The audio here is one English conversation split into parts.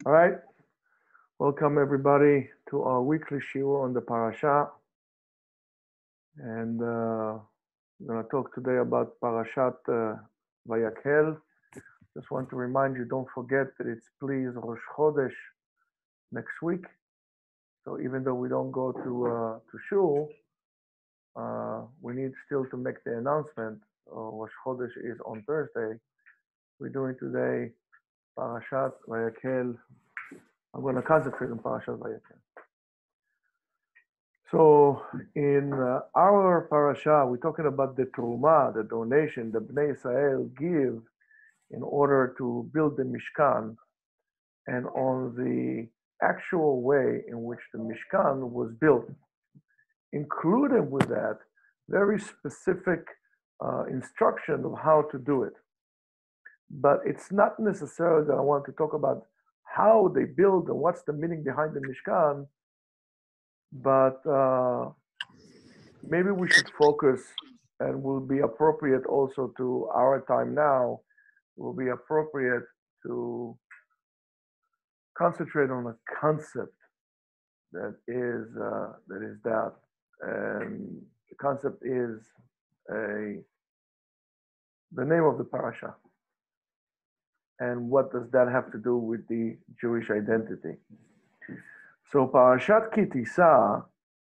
All right, welcome everybody to our weekly shiur on the parasha, and we're going to talk today about Parashat Vayakhel. Just want to remind you, don't forget that it's please Rosh Chodesh next week. So even though we don't go to shul, we need still to make the announcement. Rosh Chodesh is on Thursday. We're doing today Parashat Vayakhel. I'm going to concentrate on Parashat Vayakhel. So in our parasha, we're talking about the truma, the donation that Bnei Israel give in order to build the Mishkan, and on the actual way in which the Mishkan was built. Included with that, very specific instruction of how to do it. But it's not necessarily that I want to talk about how they build and what's the meaning behind the Mishkan, but maybe we should focus and will be appropriate also to our time now, will be appropriate to concentrate on a concept that and the concept is the name of the parasha, and what does that have to do with the Jewish identity. So Parashat Ki Tisa.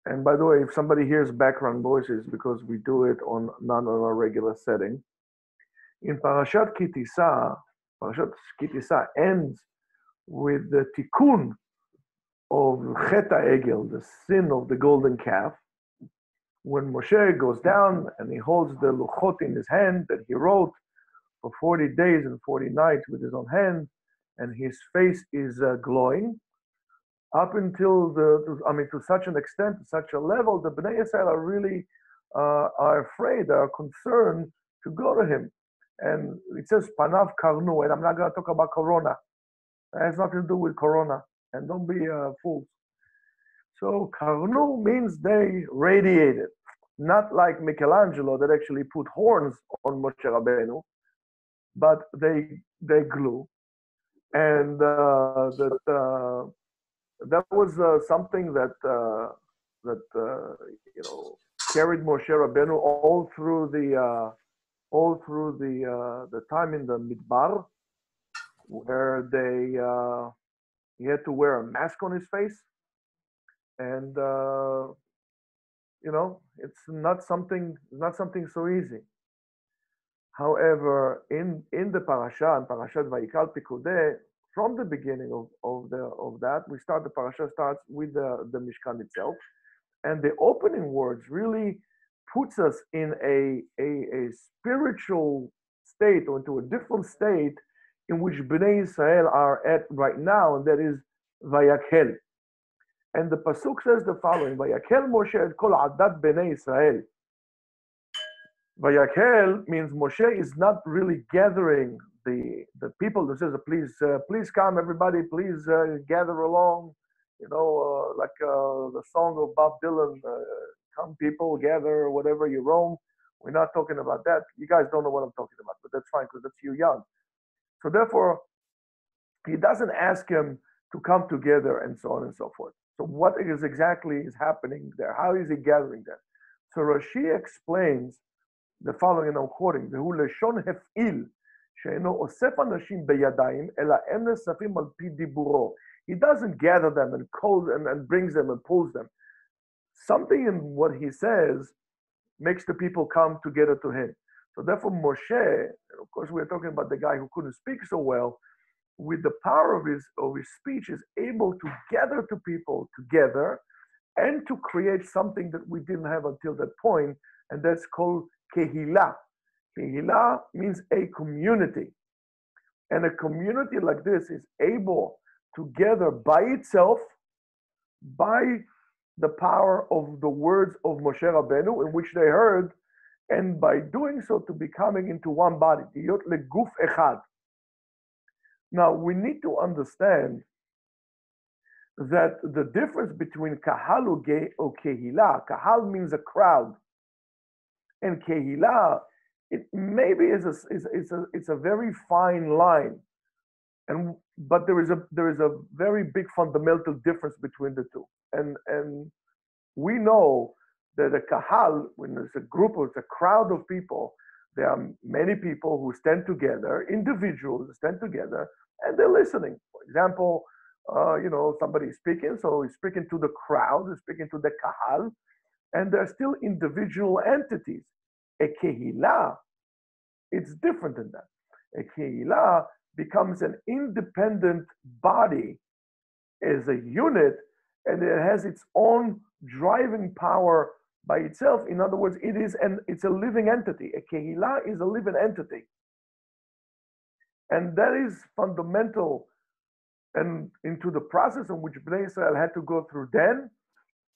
And by the way, if somebody hears background voices, because we do it not on a regular setting. In Parashat Ki Tisa, Parashat Ki Tisa ends with the tikkun of Chet HaEgel, the sin of the golden calf, when Moshe goes down and he holds the luchot in his hand that he wrote for 40 days and 40 nights with his own hand, and his face is glowing, up until to such an extent, to such a level, the Bnei Israel are really are afraid, are concerned to go to him. And it says panav karnu, and I'm not going to talk about corona. It has nothing to do with corona, and don't be fools. So karnu means they radiated, not like Michelangelo that actually put horns on Moshe Rabbeinu, but they glue, and that was something that carried Moshe Rabbeinu all through the time in the Midbar, where he had to wear a mask on his face, and it's not something so easy. However, in the parasha, in Parashat Vayikal Pikudei, from the beginning of that, the parasha starts with the Mishkan itself, and the opening words really puts us in a spiritual state, or into a different state in which Bnei Israel are at right now, and that is Vayakhel. And the pasuk says the following: Vayakhel Moshe et kol adat Bnei Israel. Vayakhel means Moshe is not really gathering the people. That says, please come, everybody, please gather along. Like the song of Bob Dylan, come people, gather, whatever you roam. We're not talking about that. You guys don't know what I'm talking about, but that's fine because that's you young. So therefore, he doesn't ask him to come together and so on and so forth. So what is exactly is happening there? How is he gathering them? So Rashi explains the following, and I'm quoting, והוא לשון הפעיל, שאינו אוסף אנשים בידיים, אלא הם נאספים על פי דיבורו. He doesn't gather them and calls and brings them and pulls them. Something in what he says makes the people come together to him. So therefore Moshe, and of course we're talking about the guy who couldn't speak so well, with the power of his speech is able to gather two people together and to create something that we didn't have until that point, and that's called Kehillah. Kehillah means a community. And a community like this is able to gather by itself, by the power of the words of Moshe Rabbeinu, in which they heard, and by doing so to becoming into one body. Tiyot leguf echad. Now, we need to understand that the difference between kahal or kehillah, kahal means a crowd, and kehillah, it maybe is a very fine line. But there is a very big fundamental difference between the two. And we know that a kahal, when it's a group or it's a crowd of people, there are many people who stand together, individuals who stand together, and they're listening. For example, somebody is speaking, so he's speaking to the crowd, he's speaking to the kahal, and they're still individual entities. A kehillah, it's different than that. A kehillah becomes an independent body as a unit, and it has its own driving power by itself. In other words, it's a living entity. A kehillah is a living entity. And that is fundamental and into the process in which Bnei Israel had to go through then,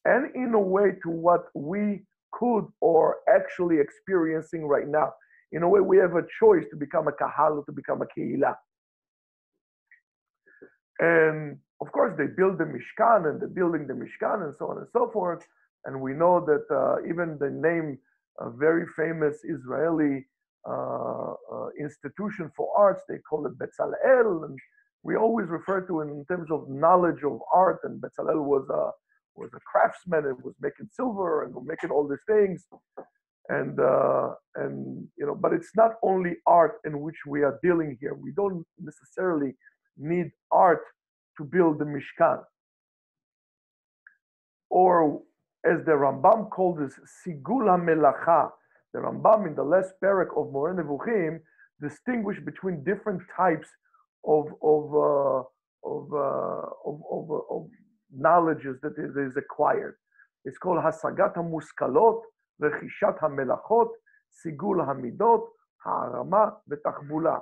and in a way to what we could or actually experiencing right now. In a way, we have a choice to become a kahal or to become a kehillah. And of course, they build the Mishkan, and they're building the Mishkan, and so on and so forth. And we know that even the name, a very famous Israeli institution for arts, they call it Betzalel, and we always refer to it in terms of knowledge of art. And Betzalel was a craftsman, and was making silver and making all these things. And but it's not only art in which we are dealing here. We don't necessarily need art to build the Mishkan. Or as the Rambam called this, Sigul HaMelacha. The Rambam in the last parak of Moreh Nevuchim distinguished between different types of knowledges that is acquired. It's called Hasagat HaMuskalot, Rechishat HaMelachot, Sigul HaMidot, Ha'arama, V'Tachbula.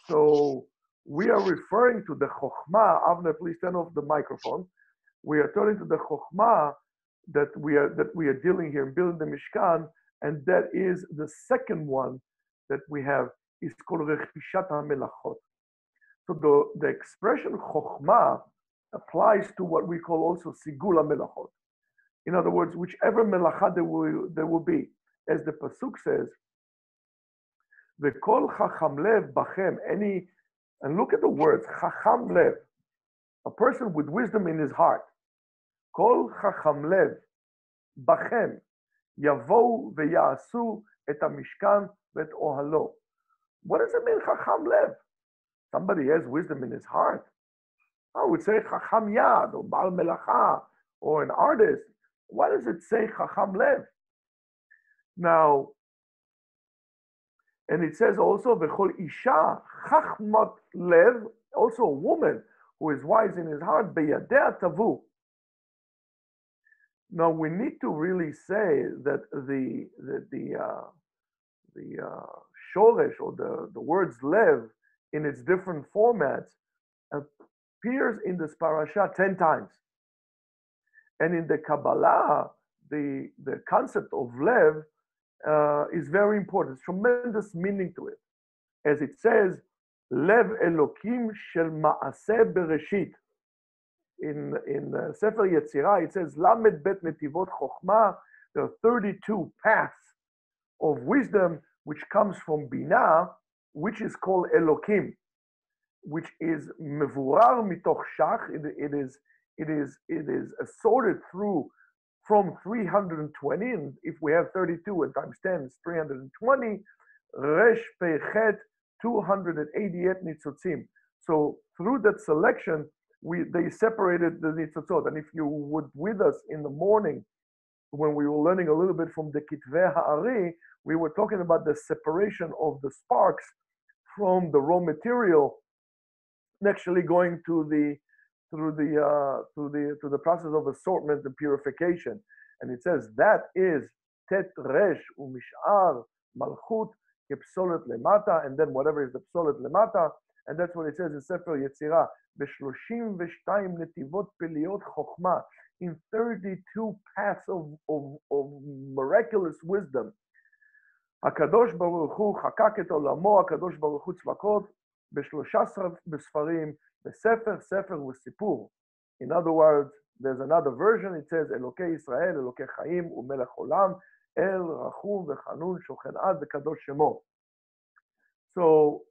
So we are referring to the Chokhmah. Avner, please turn off the microphone. We are turning to the Chokhmah that we are dealing here, building the Mishkan, and that is the second one that we have is called Rechishat HaMelachot. So the expression Chokhmah applies to what we call also Sigul HaMelachot. In other words, whichever melacha there will be, as the pasuk says, V'kol chacham lev bachem, and look at the words, chacham lev, a person with wisdom in his heart. Kol chacham lev bachem, yavo ve'yasu et hamishkan ve'et ohalo. What does it mean, chacham lev? Somebody has wisdom in his heart. I would say chacham yad, or bal melacha, or an artist. Why does it say chacham lev? Now, and it says also v'chol isha chachmat lev, also a woman who is wise in his heart, beyadea tavu. Now we need to really say that the shoresh, or the words lev in its different formats appears in this parasha 10 times. And in the Kabbalah, the concept of lev is very important. There's tremendous meaning to it. As it says, lev elokim shel ma'aseh bereshit. In Sefer Yetzirah, it says, Lamed bet netivot chokhmah. There are 32 paths of wisdom which comes from Binah, which is called Elokim, which is mevurar mitoch shach. It is assorted through from 320, and if we have 32 and times 10 is 320, resh pechet 288 nitzotzim. So through that selection, they separated the nitzotzot. And if you would with us in the morning, when we were learning a little bit from the Kitvei Ha'ari, we were talking about the separation of the sparks from the raw material, actually going to the process of assortment and purification. And it says that is tet resh umishar malchut kepsolet lemata, and then whatever is the psolet lemata, and that's what it says in Sefer Yetzirah, b'shloshim v'shtayim netivot peliot chokhmah, in 32 paths of miraculous wisdom. HaKadosh Baruch Hu chakak et olamo, HaKadosh Baruch Hu tzvakot, b'shlosha besfarim, b'sefer, sefer u'sipur. In other words, there's another version, it says, Elokei Israel, Elokei Chaim, u'melech olam, El Rachum v'chanun shochen ad v'kadosh shemo. So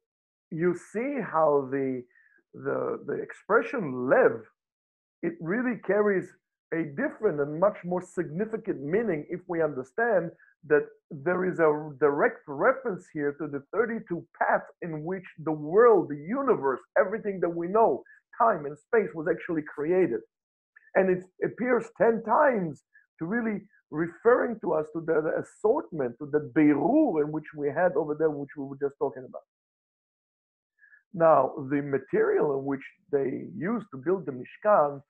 you see how the the expression lev, it really carries a different and much more significant meaning if we understand that there is a direct reference here to the 32 paths in which the world, the universe, everything that we know, time and space was actually created. And it appears 10 times to really referring to us to the assortment, to the beirur in which we had over there, which we were just talking about. Now, the material in which they used to build the Mishkan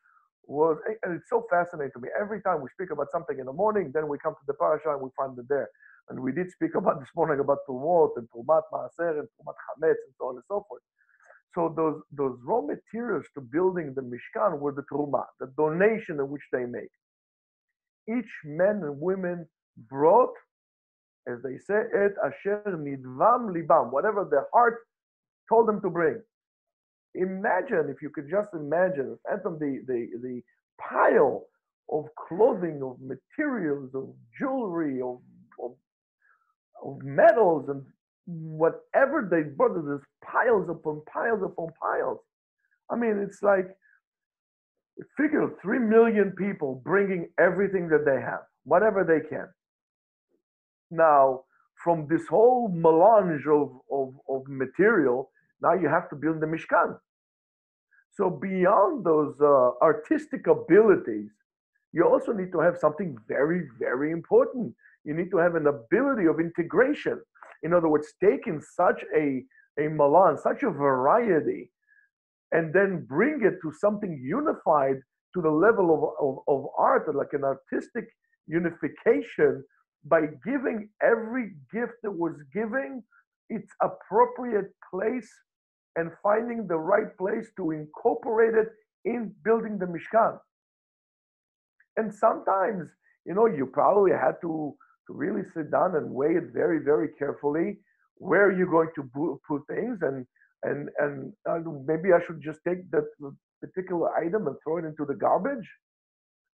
was, and it's so fascinating to me. Every time we speak about something in the morning, then we come to the parasha and we find it there. And we did speak about this morning about Trumot and Trumat Maaser and Trumat Chametz and so on and so forth. So those raw materials to building the Mishkan were the Trumah, the donation in which they make. Each man and women brought, as they say, et asher nidvam libam, whatever their heart told them to bring. Imagine, if you could just imagine, phantom the pile of clothing, of materials, of jewelry, of metals, and whatever they brought, there's piles upon piles upon piles. I mean, it's like, figure 3 million people bringing everything that they have, whatever they can. Now, from this whole melange of material, now you have to build the Mishkan. So beyond those artistic abilities, you also need to have something very, very important. You need to have an ability of integration. In other words, taking such a melange, such a variety, and then bring it to something unified to the level of art, like an artistic unification, by giving every gift that was given its appropriate place and finding the right place to incorporate it in building the Mishkan. And sometimes, you probably had to really sit down and weigh it very, very carefully. Where are you going to put things? And maybe I should just take that particular item and throw it into the garbage?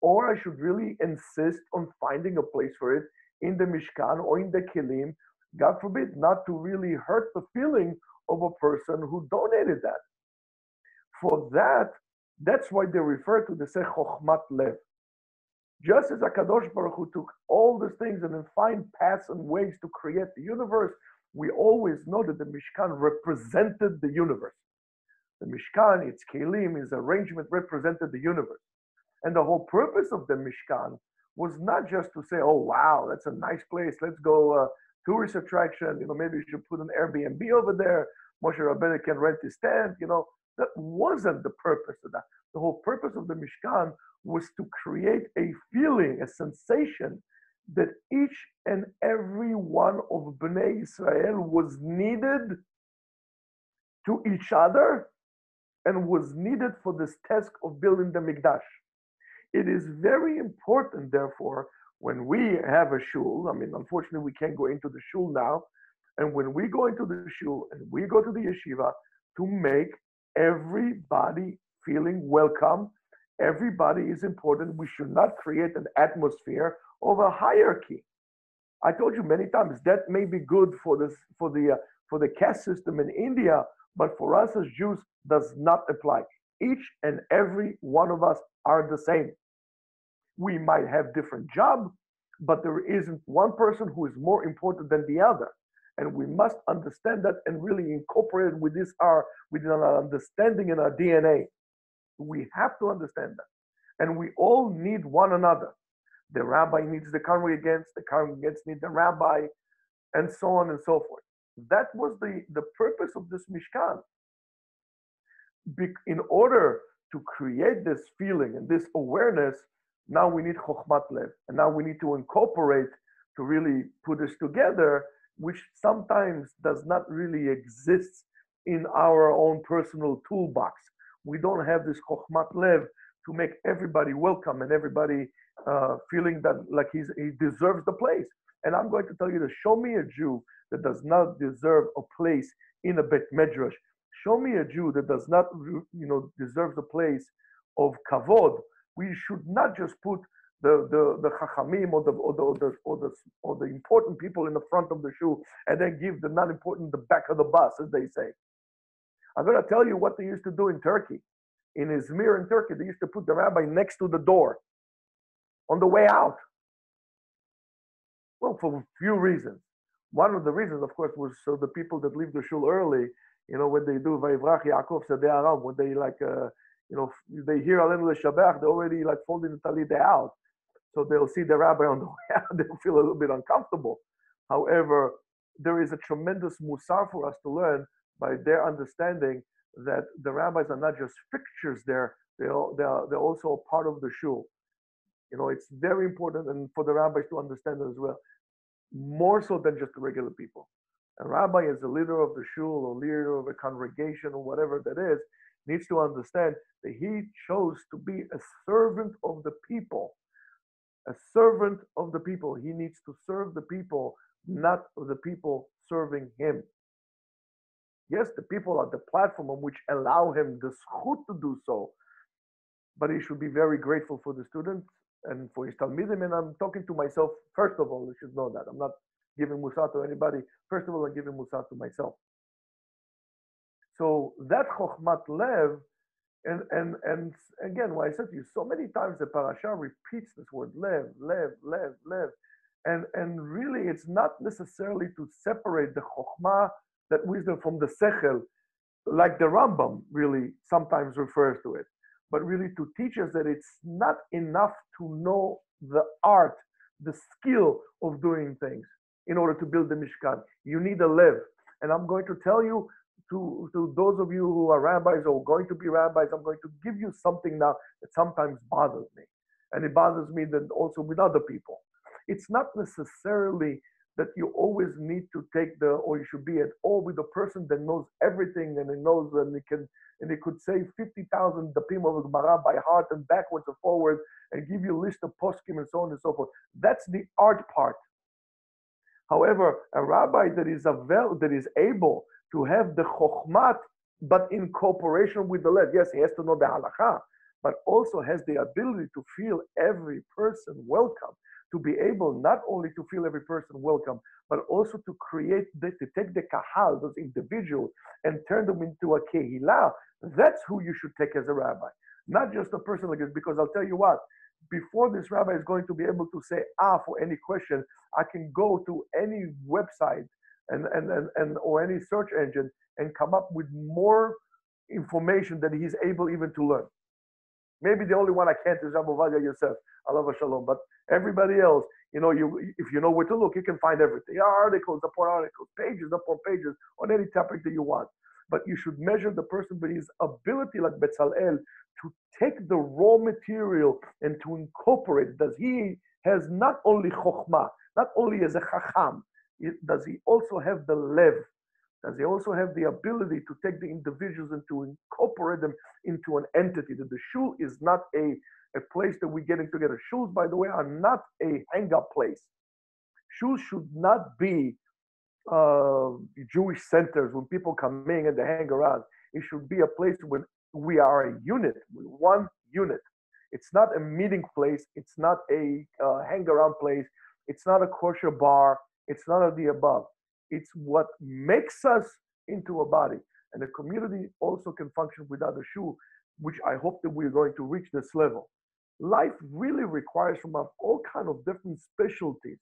Or I should really insist on finding a place for it in the Mishkan or in the Kelim, God forbid, not to really hurt the feeling of a person who donated that. For that, that's why they refer to the say Chochmat Lev. Just as HaKadosh Baruch Hu took all these things and then find paths and ways to create the universe, we always know that the Mishkan represented the universe. The Mishkan, its Kelim, its arrangement represented the universe. And the whole purpose of the Mishkan was not just to say, oh, wow, that's a nice place. Let's go tourist attraction. Maybe you should put an Airbnb over there. Moshe Rabbeinu can rent his tent. That wasn't the purpose of that. The whole purpose of the Mishkan was to create a feeling, a sensation that each and every one of Bnei Israel was needed to each other and was needed for this task of building the Mikdash. It is very important, therefore, when we have a shul, unfortunately, we can't go into the shul now, and when we go into the shul and we go to the yeshiva, to make everybody feeling welcome. Everybody is important. We should not create an atmosphere of a hierarchy. I told you many times that may be good for the caste system in India, but for us as Jews does not apply. Each and every one of us are the same. We might have different jobs, but there isn't one person who is more important than the other. And we must understand that and really incorporate it within our understanding in our DNA. We have to understand that. And we all need one another. The rabbi needs the congregants need the rabbi, and so on and so forth. That was the purpose of this Mishkan. In order to create this feeling and this awareness, now we need Chochmat Lev. And now we need to incorporate to really put this together, which sometimes does not really exist in our own personal toolbox. We don't have this Chochmat Lev to make everybody welcome and everybody feeling that like he deserves the place. And I'm going to tell you to show me a Jew that does not deserve a place in a Bet Medrash. Show me a Jew that does not, deserve the place of kavod. We should not just put the chachamim or the important people in the front of the shul and then give the not important the back of the bus, as they say. I'm going to tell you what they used to do in Turkey. In Izmir in Turkey, they used to put the rabbi next to the door on the way out. Well, for a few reasons. One of the reasons, of course, was so the people that leave the shul early, when they do Vayivrach Yaakov Sadeh Aram, when they they hear Alenu L'Shabach, they're already like folding the talit out. So they'll see the rabbi on the way out, they'll feel a little bit uncomfortable. However, there is a tremendous musar for us to learn by their understanding that the rabbis are not just fixtures there, they're also a part of the shul. It's very important and for the rabbis to understand it as well, more so than just the regular people. A rabbi as a leader of the shul or leader of a congregation or whatever that is, needs to understand that he chose to be a servant of the people. A servant of the people. He needs to serve the people, not the people serving him. Yes, the people are the platform on which allow him the zchut to do so, but he should be very grateful for the students and for his talmidim. And I'm talking to myself, first of all, you should know that. I'm not giving musar to anybody. First of all, I'm giving musar to myself. So that chokhmat lev, and again, what I said to you, so many times the parasha repeats this word lev, lev, lev, lev. And really, it's not necessarily to separate the chokhmah, that wisdom, from the sechel, like the Rambam really sometimes refers to it, but really to teach us that it's not enough to know the art, the skill of doing things in order to build the Mishkan. You need a lev. And I'm going to tell you, to those of you who are rabbis or going to be rabbis, I'm going to give you something now that sometimes bothers me. And it bothers me that also with other people. It's not necessarily that you always need to take or you should be at all with a person that knows everything and he knows and he could say 50,000 dapim of Gemara by heart and backwards and forwards and give you a list of poskim and so on and so forth. That's the art part. However, a rabbi that is able to have the chokhmat, but in cooperation with the lev. Yes, he has to know the halacha, but also has the ability to feel every person welcome, to be able not only to feel every person welcome, but also to take the kahal, those individuals, and turn them into a kehillah. That's who you should take as a rabbi, not just a person like this. Because I'll tell you what, before this rabbi is going to be able to say for any question, I can go to any website and or any search engine and come up with more information that he's able even to learn. Maybe the only one I can't is Rabbi Ovadia Yosef, alav shalom. But everybody else, if you know where to look, you can find everything. Articles upon articles, pages upon pages on any topic that you want. But you should measure the person by his ability, like Betzalel, to take the raw material and to incorporate. Does he has not only chokhmah, not only as a chacham, does he also have the lev? Does he also have the ability to take the individuals and to incorporate them into an entity? That the shul is not a place that we're getting together. Shuls, by the way, are not a hang-up place. Shuls should not be Jewish centers when people come in and they hang around. It should be a place where we are a unit, one unit. It's not a meeting place. It's not a hang-around place. It's not a kosher bar. It's none of the above. It's what makes us into a body. And the community also can function without a shul, which I hope that we're going to reach this level. Life really requires from us all kind of different specialties.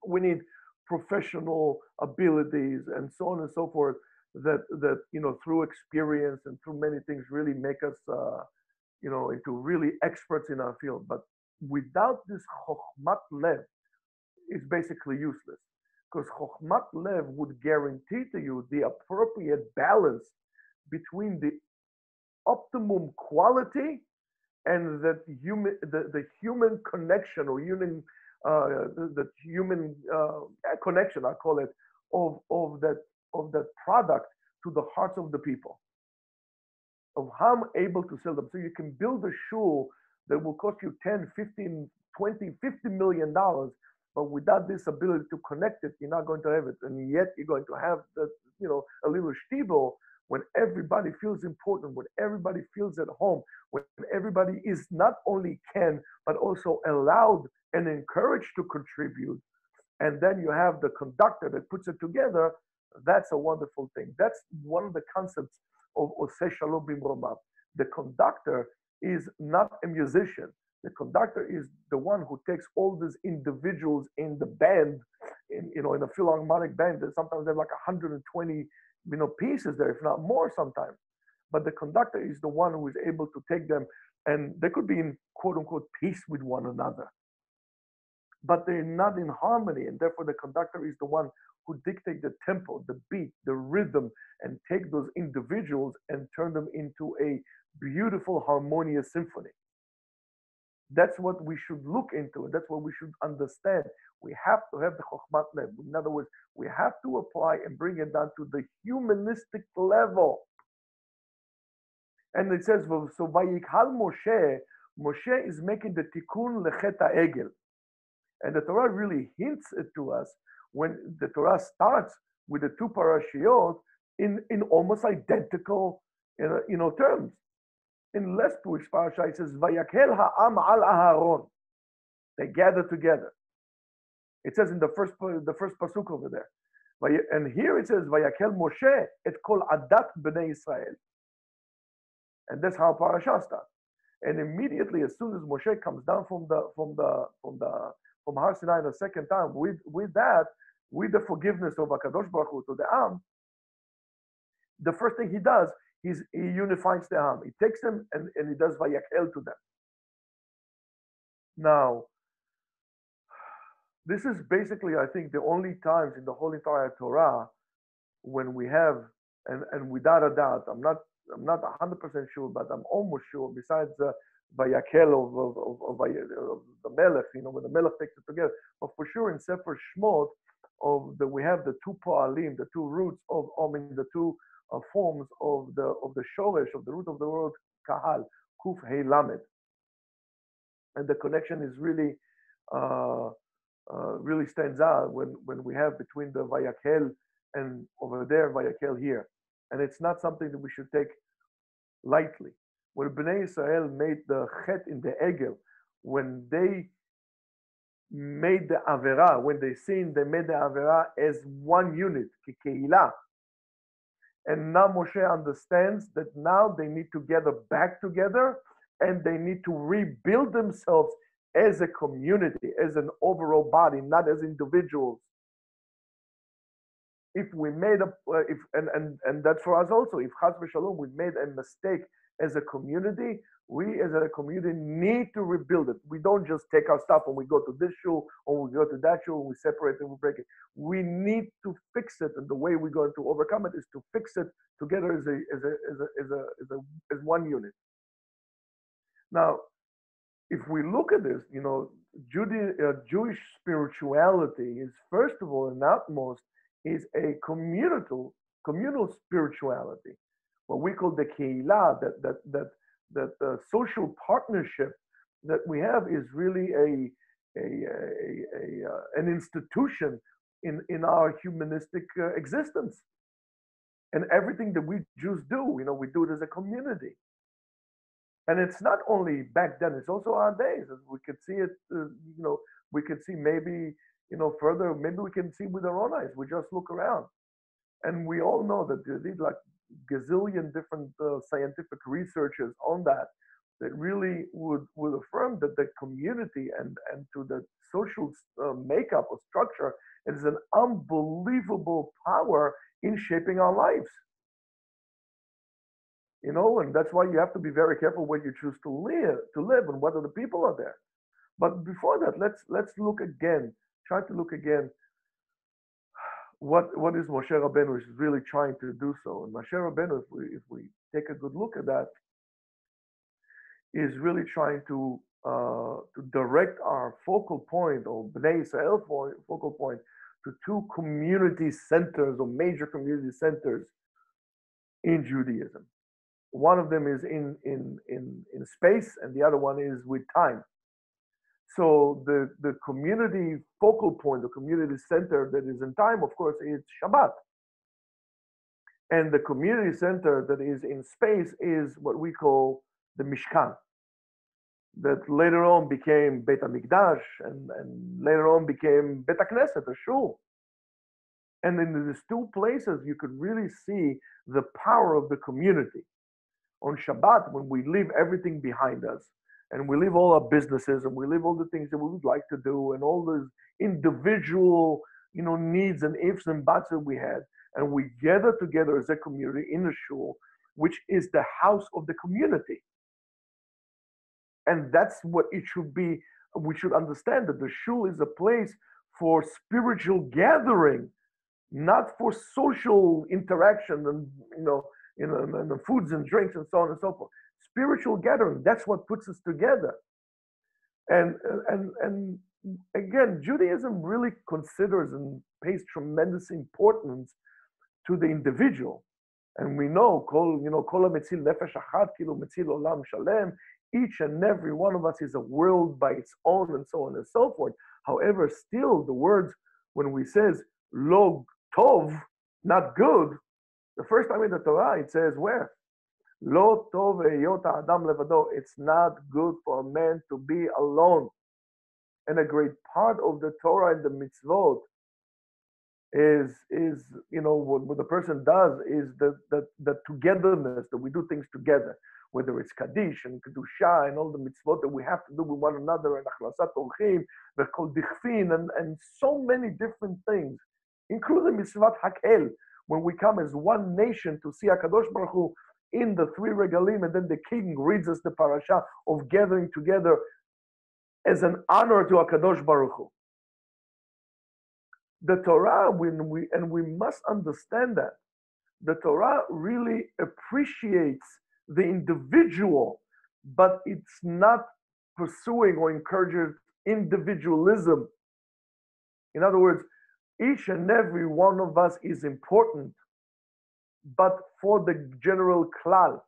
We need professional abilities and so on and so forth that through experience and through many things really make us into really experts in our field. But without this chokhmat lev, it's basically useless. Because chokhmat lev would guarantee to you the appropriate balance between the optimum quality and the human connection or the human connection, I call it, of that product to the hearts of the people. Of how I'm able to sell them. So you can build a shul that will cost you 10, 15, 20, $50 million, but without this ability to connect it, you're not going to have it. And yet you're going to have a little shtibel when everybody feels important, when everybody feels at home, when everybody is not only can, but also allowed and encouraged to contribute. And then you have the conductor that puts it together. That's a wonderful thing. That's one of the concepts of Oseh Shalom Bimromav. The conductor is not a musician. The conductor is the one who takes all these individuals in the band, in a philharmonic band. That sometimes they have like 120, pieces there, if not more sometimes. But the conductor is the one who is able to take them, and they could be in quote unquote peace with one another, but they're not in harmony, and therefore the conductor is the one who dictate the tempo, the beat, the rhythm, and take those individuals and turn them into a beautiful, harmonious symphony. That's what we should look into, and that's what we should understand. We have to have the Chokhmat Lev. In other words, we have to apply and bring it down to the humanistic level. And it says, so Vayikhal Moshe, Moshe is making the tikkun lechet ha'egel. And the Torah really hints it to us when the Torah starts with the two parashiyot in almost identical terms. In less Jewish parasha, it says, Vayakel ha'am al Aharon. They gather together. It says in the first pasuk over there. And here it says, Vayakel Moshe et kol adat bnei Israel. And that's how parasha starts. And immediately, as soon as Moshe comes down from Har Sinai the second time, with the forgiveness of Hakadosh Baruch Hu to the Am, the first thing he does is he unifies the Am. He takes them and he does Vayakel to them. Now, this is basically, I think, the only times in the whole entire Torah when we have, and without a doubt, I'm not 100% sure, but I'm almost sure, besides Vayakel of the Melech, when the Melech takes it together, but for sure in Sefer Shmot, we have the two Poalim, the two roots the two forms of the Shoresh, of the root of the word Kahal, Kuf Hei Lamed. And the connection is really stands out when we have between the Vayakel and over there, Vayakel here. And it's not something that we should take lightly. When Bnei Israel made the Chet in the Egel, when they made the Avera, when they sinned, they made the Avera as one unit, Kikeila. And now Moshe understands that now they need to gather back together and they need to rebuild themselves as a community, as an overall body, not as individuals. If we made and that's for us also, if Chas v'Shalom we made a mistake as a community, we as a community need to rebuild it. We don't just take our stuff and we go to this shul or we go to that shul and we separate and we break it. We need to fix it, and the way we're going to overcome it is to fix it together as one unit. Now, if we look at this, Jewish spirituality is first of all and utmost is a communal spirituality, what we call the keilah, that social partnership that we have is really an institution in our humanistic existence. And everything that we Jews do, we do it as a community. And it's not only back then; it's also our days. As we could see it, we could see maybe further. Maybe we can see with our own eyes. We just look around, and we all know that there is like gazillion different scientific researches on that really would affirm that the community and to the social makeup or structure is an unbelievable power in shaping our lives. And that's why you have to be very careful where you choose to live and what other people are there. But before that, let's look again, try to look again what is Moshe Rabbeinu is really trying to do so. And Moshe Rabbeinu, if we take a good look at that, is really trying to direct our focal point, or Bnei Israel focal point, to two community centers or major community centers in Judaism. One of them is in space, and the other one is with time. So the community focal point, the community center that is in time, of course, is Shabbat. And the community center that is in space is what we call the Mishkan, that later on became Beit HaMikdash, and later on became Beit HaKnesset, a shul. And in these two places, you could really see the power of the community. On Shabbat, when we leave everything behind us, and we leave all our businesses, and we leave all the things that we would like to do, and all those individual, needs and ifs and buts that we had, and we gather together as a community in the shul, which is the house of the community. And that's what it should be. We should understand that the shul is a place for spiritual gathering, not for social interaction and and the foods and drinks and so on and so forth. Spiritual gathering, that's what puts us together. And and again, Judaism really considers and pays tremendous importance to the individual. And we know, kol hametzil nefesh achat kilu metzil olam shalem. Each and every one of us is a world by its own, and so on and so forth. However, still the words, when we says lo tov, not good, the first time in the Torah it says where? Lo tov heyot adam levado. It's not good for a man to be alone. And a great part of the Torah and the mitzvot is what the person does is the togetherness, that we do things together, whether it's Kaddish and Kedusha and all the mitzvot that we have to do with one another, and Achlasat Orchim, the Kol Dichfin, and so many different things, including Mitzvat Hakel, when we come as one nation to see HaKadosh Baruch Hu in the three regalim, and then the king reads us the parasha of gathering together as an honor to HaKadosh Baruch Hu. The Torah, we must understand that the Torah really appreciates the individual, but it's not pursuing or encouraging individualism. In other words, each and every one of us is important, but for the general klal.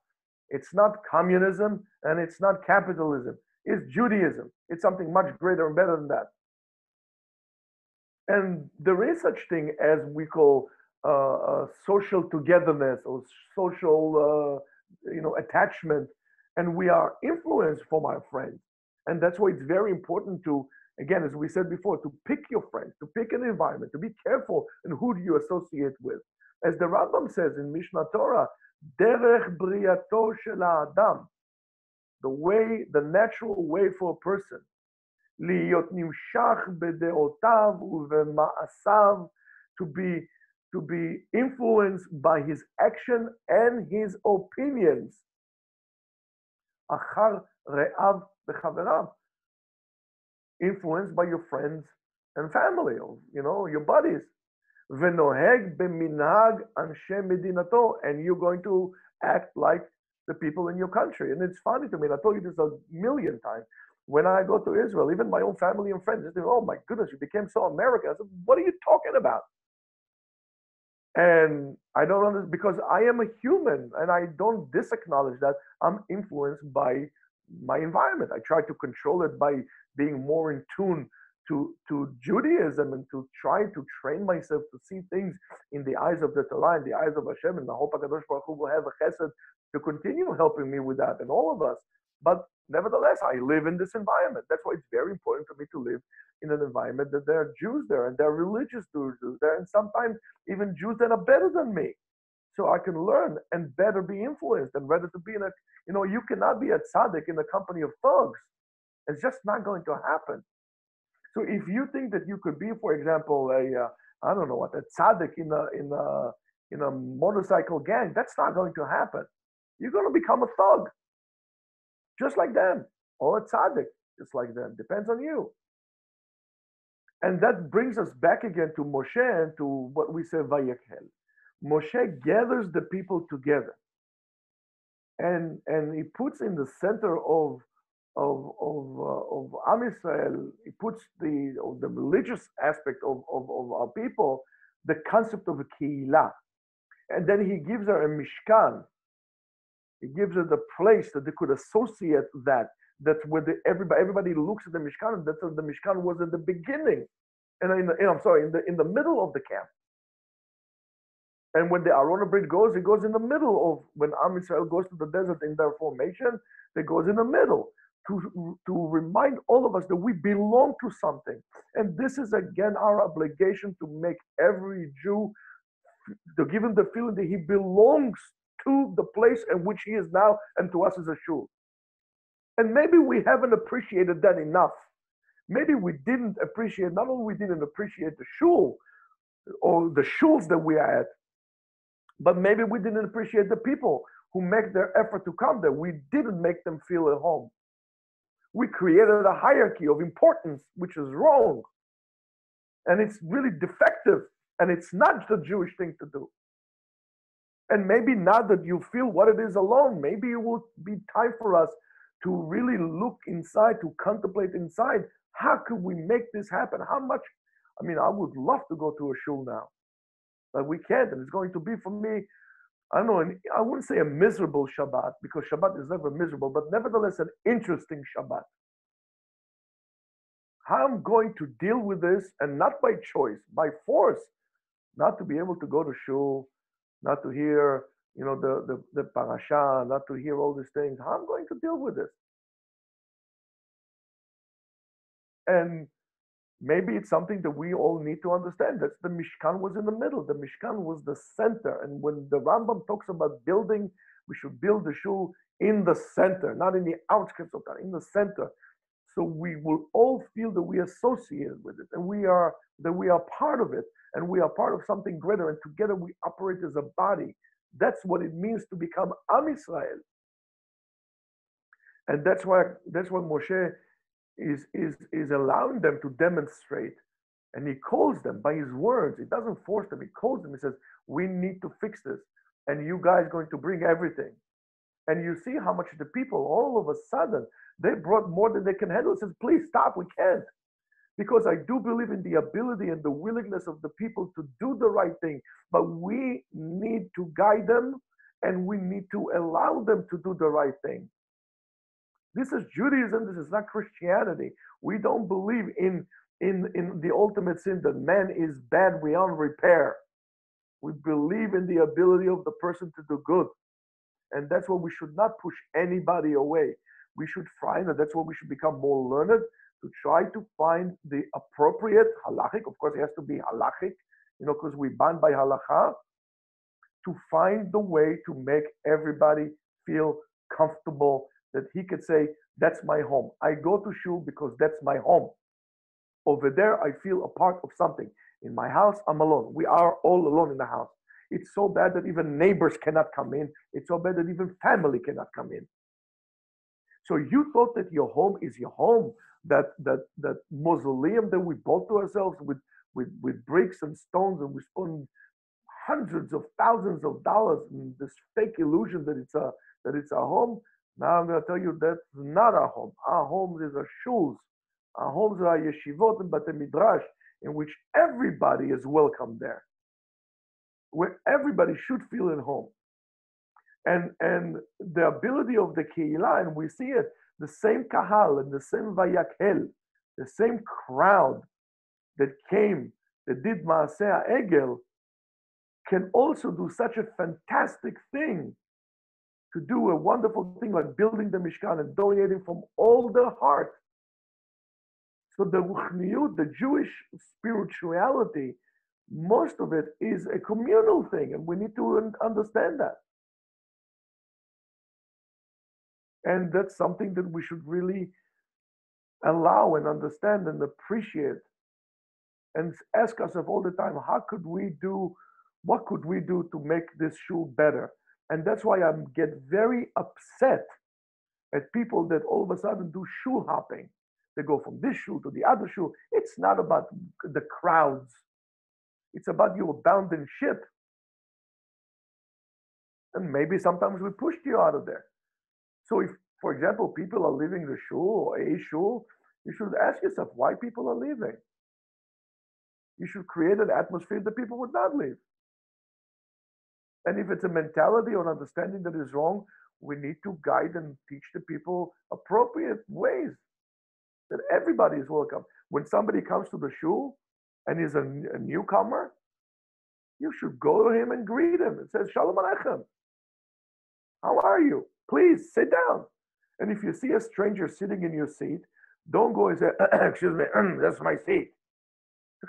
It's not communism and it's not capitalism. It's Judaism. It's something much greater and better than that. And there is such thing as we call social togetherness or social, attachment, and we are influenced from our friends. And that's why it's very important to, again, as we said before, to pick your friends, to pick an environment, to be careful in who do you associate with. As the Rambam says in Mishnah Torah, derech briato shel ha'adam, the natural way for a person, להיות נמשך בדעותיו ובמעשיו, to be influenced by his action and his opinions. אחר רעיו וחבריו, influenced by your friends and family, or, your buddies. ונוהג במנהג אנשי מדינתו, and you're going to act like the people in your country. And it's funny to me, and I told you this a million times, when I go to Israel, even my own family and friends, they say, oh my goodness, you became so American. I said, what are you talking about? And I don't understand, because I am a human and I don't disacknowledge that I'm influenced by my environment. I try to control it by being more in tune to Judaism, and to try to train myself to see things in the eyes of the Torah, in the eyes of Hashem, and I hope HaKadosh Baruch Hu will have a chesed to continue helping me with that, and all of us. But nevertheless, I live in this environment. That's why it's very important for me to live in an environment that there are Jews there, and there are religious Jews there, and sometimes even Jews that are better than me. So I can learn and better be influenced, and rather to be in you cannot be a tzaddik in the company of thugs. It's just not going to happen. So if you think that you could be, for example, a tzaddik in a motorcycle gang, that's not going to happen. You're going to become a thug, just like them, or a tzaddik, just like them. Depends on you. And that brings us back again to Moshe and to what we say Vayekhel. Moshe gathers the people together, and he puts in the center of Am Yisrael, he puts the religious aspect of our people, the concept of a keilah, and then he gives her a mishkan. He gives her the place that they could associate that where everybody looks at the mishkan, and that's what the mishkan was at the beginning, and in the middle of the camp. And when the Aron Brit goes, it goes in the middle of, when Am Yisrael goes to the desert in their formation, it goes in the middle. to remind all of us that we belong to something. And this is again our obligation to make every Jew, to give him the feeling that he belongs to the place in which he is now and to us as a shul. And maybe we haven't appreciated that enough. Maybe we didn't appreciate, not only we didn't appreciate the shul or the shuls that we are at, but maybe we didn't appreciate the people who make their effort to come there. We didn't make them feel at home. We created a hierarchy of importance, which is wrong. And it's really defective. And it's not the Jewish thing to do. And maybe now that you feel what it is alone, maybe it will be time for us to really look inside, to contemplate inside. How could we make this happen? How much? I mean, I would love to go to a shul now, but we can't. And it's going to be for me, I don't know, I wouldn't say a miserable Shabbat, because Shabbat is never miserable, but nevertheless an interesting Shabbat. How I'm going to deal with this, and not by choice, by force, not to be able to go to shul, not to hear, the parasha, not to hear all these things. How I'm going to deal with this? And maybe it's something that we all need to understand. That's the Mishkan was in the middle. The Mishkan was the center. And when the Rambam talks about building, we should build the shul in the center, not in the outskirts of town, in the center. So we will all feel that we are associated with it, and we are part of it, and we are part of something greater. And together we operate as a body. That's what it means to become Am Yisrael. And that's what Moshe is allowing them to demonstrate. And he calls them by his words. He doesn't force them. He calls them. He says, we need to fix this. And you guys are going to bring everything. And you see how much the people, all of a sudden, they brought more than they can handle. He says, please stop. We can't. Because I do believe in the ability and the willingness of the people to do the right thing. But we need to guide them, and we need to allow them to do the right thing. This is Judaism. This is not Christianity. We don't believe in the ultimate sin that man is bad beyond repair. We believe in the ability of the person to do good. And that's why we should not push anybody away. We should find, and that's why we should become more learned, to try to find the appropriate halachic. Of course, it has to be halachic, because we bound by halacha, to find the way to make everybody feel comfortable, that he could say, that's my home. I go to shul because that's my home. Over there, I feel a part of something. In my house, I'm alone. We are all alone in the house. It's so bad that even neighbors cannot come in. It's so bad that even family cannot come in. So you thought that your home is your home, that mausoleum that we built to ourselves with bricks and stones, and we spend hundreds of thousands of dollars in this fake illusion that it's a home. Now I'm going to tell you that's not our home. Our homes is our shuls. Our homes are yeshivot and bate midrash, in which everybody is welcome there, where everybody should feel at home. And the ability of the keilah, and we see it, the same kahal and the same vayakhel, the same crowd that came, that did maaseh egel, can also do such a fantastic thing, to do a wonderful thing like building the Mishkan and donating from all their heart. So the ruchniyut, the Jewish spirituality, most of it is a communal thing, and we need to understand that. And that's something that we should really allow and understand and appreciate, and ask ourselves all the time, what could we do to make this shul better? And that's why I get very upset at people that all of a sudden do shul hopping. They go from this shul to the other shul. It's not about the crowds. It's about you abandon ship. And maybe sometimes we pushed you out of there. So if, for example, people are leaving the shul or a shul, you should ask yourself why people are leaving. You should create an atmosphere that people would not leave. And if it's a mentality or an understanding that is wrong, we need to guide and teach the people appropriate ways, that everybody is welcome. When somebody comes to the shul and is a newcomer, you should go to him and greet him. It says, Shalom Aleichem. How are you? Please sit down. And if you see a stranger sitting in your seat, don't go and say, excuse me, that's my seat.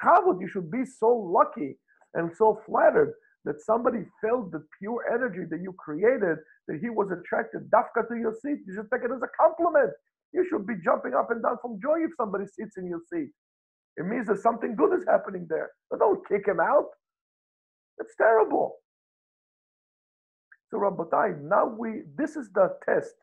Chavod, you should be so lucky and so flattered that somebody felt the pure energy that you created, that he was attracted dafka to your seat. You should take it as a compliment. You should be jumping up and down from joy if somebody sits in your seat. It means that something good is happening there. But don't kick him out. It's terrible. So Rabbotai, now this is the test.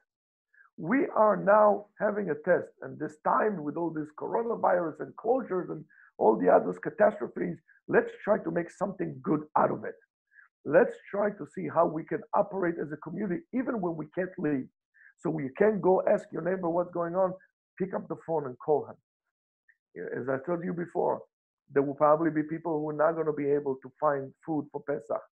We are now having a test, and this time with all this coronavirus and closures and all the other catastrophes, let's try to make something good out of it. Let's try to see how we can operate as a community, even when we can't leave. So you can go ask your neighbor what's going on, pick up the phone and call him. As I told you before, there will probably be people who are not going to be able to find food for Pesach.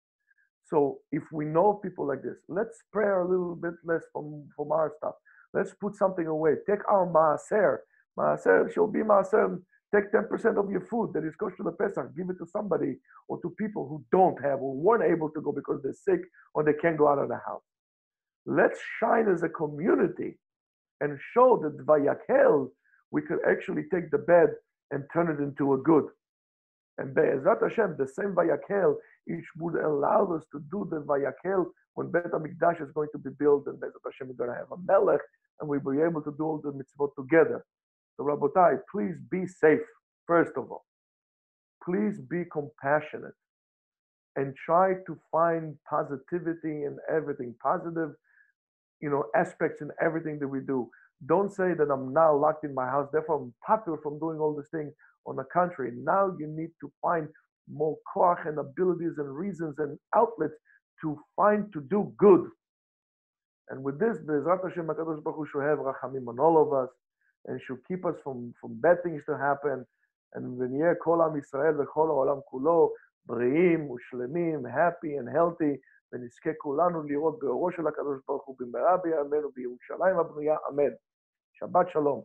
So if we know people like this, let's spray a little bit less from our stuff. Let's put something away. Take our maaser. Maaser shall be maaser. Take 10% of your food that is kosher to Pesach. Give it to somebody or to people who don't have or weren't able to go because they're sick or they can't go out of the house. Let's shine as a community and show that Vayakhel, we could actually take the bad and turn it into a good. And Be'ezrat Hashem, the same Vayakhel, it would allow us to do the Vayakhel when Bet HaMikdash is going to be built and Be'ezrat Hashem is going to have a Melech and we'll be able to do all the mitzvot together. So Rabotai, please be safe, first of all. Please be compassionate and try to find positivity in everything, positive, aspects in everything that we do. Don't say that I'm now locked in my house, therefore I'm popular from doing all these things. On the contrary, now you need to find more koach and abilities and reasons and outlets to do good. And with this, Be'ezrat Hashem, HaKadosh Baruch Hu should have rachamim on all of us and should keep us from bad things to happen. And v'niyeh kol am Yisrael v'chol ha'olam kulo bריאים ושלמים, happy and healthy, ונזכה כולנו לראות באורו של הקדוש ברוך הוא במהרה בימינו בירושלים הבריאה, אמן. שבת שלום.